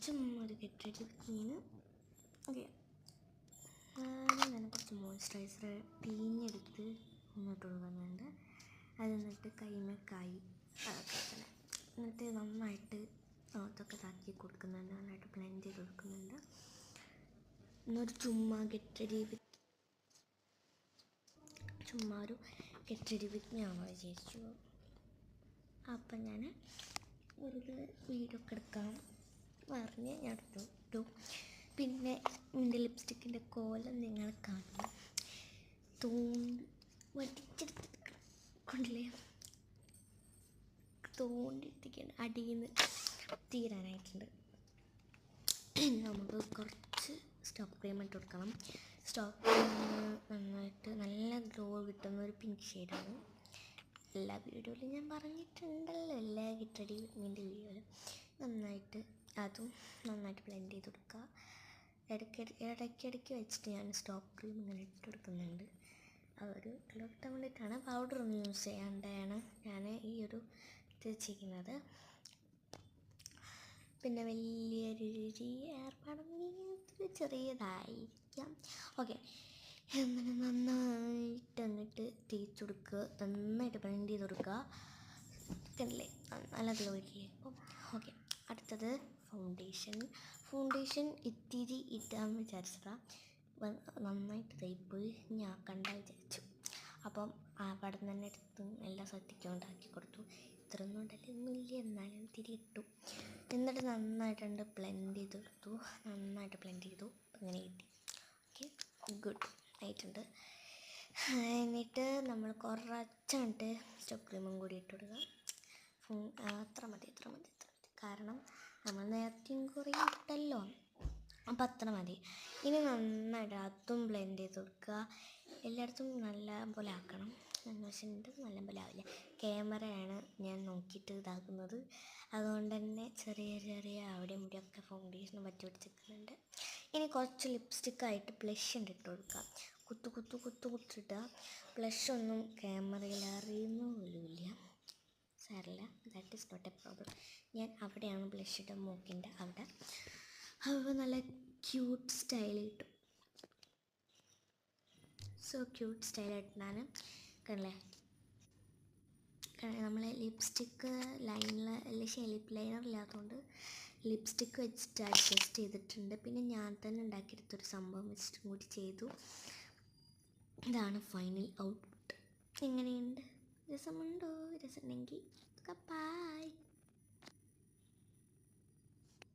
ഒരു get ready with മീന്. Okay, ഞാൻ കുറച്ച് മോയ്സ്ചറൈസർ പിഴിഞ്ഞെടുത്ത് മുന്നോട്ട് കൊടുക്കുന്നുണ്ട്. അത് എന്നിട്ട് കൈമേക്കായി അതൊക്കെ തന്നെ എന്നിട്ട് നന്നായിട്ട് അതൊക്കെ ഇതാക്കി കൊടുക്കുന്നുണ്ട്. നന്നായിട്ട് ബ്ലെൻഡ് ചെയ്ത് കൊടുക്കുന്നുണ്ട്. എന്നൊരു ചുമ്മാ ഒരു ഗെറ്റ് റെഡി വിത്ത് ഞാൻ വിചാരിച്ചു. അപ്പം ഞാൻ ഒരു വീഡിയോ ഒക്കെ എടുക്കാം പറഞ്ഞ് ഞാൻ എടുത്തു. പിന്നെ എൻ്റെ ലിപ്സ്റ്റിക്കിൻ്റെ കോലം നിങ്ങൾ കാണുന്നു. കൊണ്ടില്ലേ തോണ്ടിയെത്തിക്കാണ് അടിയിൽ നിന്ന് തീരാനായിട്ടുണ്ട്. നമുക്ക് കുറച്ച് സ്റ്റോപ്പ് ക്രീം ഇട്ട് കൊടുക്കണം. സ്റ്റോപ്പ് ക്രീം നന്നായിട്ട് നല്ല ഗ്ലോ കിട്ടുന്ന ഒരു പിങ്ക് ഷെയ്ഡാണ്. എല്ലാ വീഡിയോയിലും ഞാൻ പറഞ്ഞിട്ടുണ്ടല്ലോ, എല്ലാ ഗെറ്റ് റെഡി വിത്ത് മീൻ്റെ വീഡിയോയിലും. അതും നന്നായിട്ട് ബ്ലെൻഡ് ചെയ്ത് കൊടുക്കുക. ഇടയ്ക്കിടയ്ക്ക് വെച്ചിട്ട് ഞാൻ സ്റ്റോപ്പ് ക്രീം ഇങ്ങനെ ഇട്ട് കൊടുക്കുന്നുണ്ട്. അതൊരു ഗ്ലോ കിട്ടാൻ വേണ്ടിയിട്ടാണ്. പൗഡറൊന്നും യൂസ് ചെയ്യാണ്ടാണ് ഞാൻ ഈ ഒരു ഇത് ചെയ്യുന്നത്. പിന്നെ വലിയൊരു ഏർപ്പാടൊന്നും ചെറിയതായിരിക്കാം. ഓക്കെ, അങ്ങനെ നന്നായിട്ട് എന്നിട്ട് തേച്ച് കൊടുക്കുക. നന്നായിട്ട് ബ്ലെൻഡ് ചെയ്ത് കൊടുക്കുക. കണ്ടില്ലേ, നല്ല ഗ്ലോ ഇല്ലേ. അപ്പം ഓക്കെ, അടുത്തത് ഫൗണ്ടേഷൻ ഇത്തിരി ഇട്ടാന്ന് വിചാരിച്ചതാണ്. നന്നായിട്ട് തേപ്പോയി ഞാൻ വിചാരിച്ചു. അപ്പം അവിടെ നിന്ന് തന്നെ എടുത്ത് എല്ലാം ശ്രദ്ധിക്കാൻ ഉണ്ടാക്കി കൊടുത്തു. ഇത്രയൊന്നും ഉണ്ടല്ലൊന്നുമില്ല, എന്നാലും ഇത്തിരി ഇട്ടു. എന്നിട്ട് നന്നായിട്ടുണ്ട് ബ്ലെൻഡ് ചെയ്തെടുത്തു. നന്നായിട്ട് ബ്ലെൻഡ് ചെയ്തു. അങ്ങനെ കിട്ടി. ഓക്കെ, ഗുഡ് ആയിട്ടുണ്ട്. എന്നിട്ട് നമ്മൾ കുറച്ചിട്ട് സ്റ്റോപ്പ് ക്രീമും കൂടി ഇട്ട് കൊടുക്കുക. അത്ര മതി. കാരണം നമ്മൾ നേരത്തെയും കുറേ ഇട്ടല്ലോ, അപ്പം അത്ര മതി. ഇനി നന്നായിട്ട് അതും ബ്ലെൻഡ് ചെയ്ത് കൊടുക്കുക. എല്ലായിടത്തും നല്ല പോലെ ആക്കണം. എന്ന് വെച്ചിട്ട് നല്ല പോലെ ആവില്ല. ക്യാമറയാണ് ഞാൻ നോക്കിയിട്ട് ഇതാക്കുന്നത്. അതുകൊണ്ട് തന്നെ ചെറിയ അവിടെയും ഇവിടെയൊക്കെ ഫൗണ്ടേഷൻ പറ്റി പിടിച്ചിരിക്കുന്നുണ്ട്. ഇനി കുറച്ച് ലിപ്സ്റ്റിക്കായിട്ട് ബ്ലഷ് ഇട്ട് കൊടുക്കുക. കുത്തിടുക. ബ്ലഷൊന്നും ക്യാമറയിൽ അറിയുന്ന പോലുമില്ല. സാരമില്ല, that is not a problem. ഞാൻ അവിടെയാണ് ബ്ലഷ് ഇട്ട, മൂക്കിൻ്റെ അവിടെ. അപ്പോൾ നല്ല ക്യൂട്ട് സ്റ്റൈൽ കിട്ടും. സോ ക്യൂട്ട് സ്റ്റൈലായിട്ടാണ് കണ്ടല്ലേ. നമ്മൾ ലിപ്സ്റ്റിക്ക് ലിപ്പ് ലൈനർ ഇല്ലാത്തതുകൊണ്ട് ലിപ്സ്റ്റിക്ക് വെച്ചിട്ട് അഡ്ജസ്റ്റ് ചെയ്തിട്ടുണ്ട്. പിന്നെ ഞാൻ തന്നെ ഉണ്ടാക്കിയെടുത്തൊരു സംഭവം വെച്ചിട്ടും കൂടി ചെയ്തു. ഇതാണ് ഫൈനൽ ഔട്ട്പുട്ട്. എങ്ങനെയുണ്ട്? രസമുണ്ടോ? രസമുണ്ടെങ്കിൽ ബൈ.